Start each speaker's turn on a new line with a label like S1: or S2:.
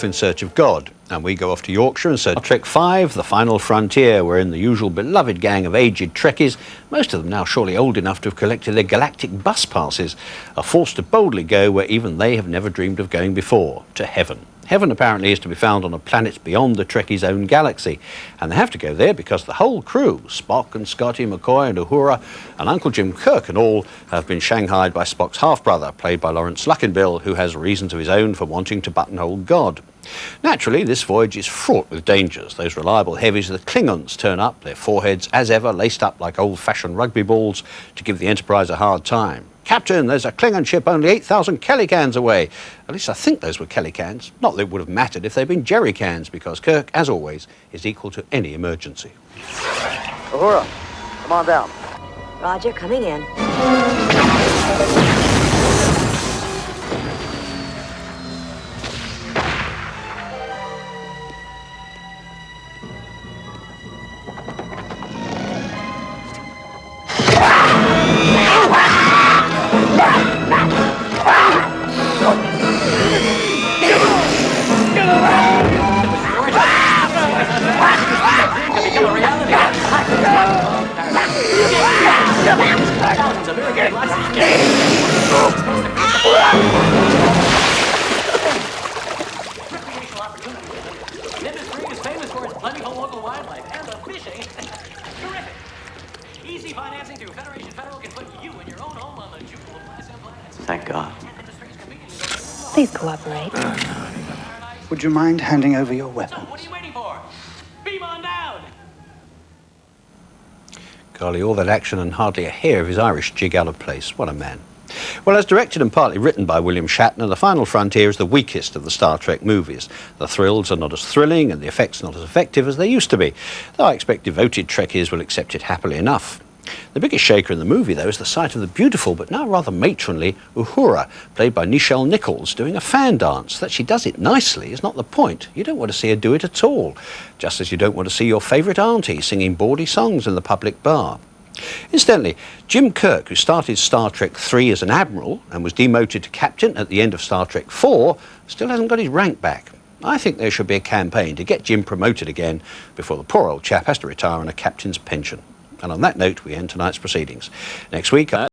S1: in search of God. And we go off to Yorkshire and Star Trek 5, The Final Frontier, wherein the usual beloved gang of aged Trekkies, most of them now surely old enough to have collected their galactic bus passes, are forced to boldly go where even they have never dreamed of going before, to heaven. Heaven apparently is to be found on a planet beyond the Trekkies' own galaxy, and they have to go there because the whole crew, Spock and Scotty, McCoy and Uhura, and Uncle Jim Kirk and all, have been shanghaied by Spock's half-brother, played by Lawrence Luckinbill, who has reasons of his own for wanting to buttonhole God. Naturally, this voyage is fraught with dangers. Those reliable heavies, the Klingons, turn up, their foreheads, as ever, laced up like old-fashioned rugby balls to give the Enterprise a hard time. "Captain, there's a Klingon ship only 8,000 Kelly cans away." At least I think those were Kelly cans. Not that it would have mattered if they'd been jerry cans, because Kirk, as always, is equal to any emergency.
S2: Uhura, come on down.
S3: Roger, coming in.
S4: Easy financing through Federation Federal can put you and your own home on the jewel of glass and planets.
S2: Thank God.
S3: Please cooperate.
S5: Would you mind handing over your weapons?
S4: So, what are you waiting for? Beam on down!
S1: Golly, all that action and hardly a hair of his Irish jig out of place. What a man. Well, as directed and partly written by William Shatner, The Final Frontier is the weakest of the Star Trek movies. The thrills are not as thrilling and the effects not as effective as they used to be, though I expect devoted Trekkies will accept it happily enough. The biggest shaker in the movie, though, is the sight of the beautiful but now rather matronly Uhura, played by Nichelle Nichols, doing a fan dance. That she does it nicely is not the point. You don't want to see her do it at all, just as you don't want to see your favourite auntie singing bawdy songs in the public bar. Incidentally, Jim Kirk, who started Star Trek 3 as an admiral and was demoted to captain at the end of Star Trek 4, still hasn't got his rank back. I think there should be a campaign to get Jim promoted again before the poor old chap has to retire on a captain's pension. And on that note, we end tonight's proceedings. Next week...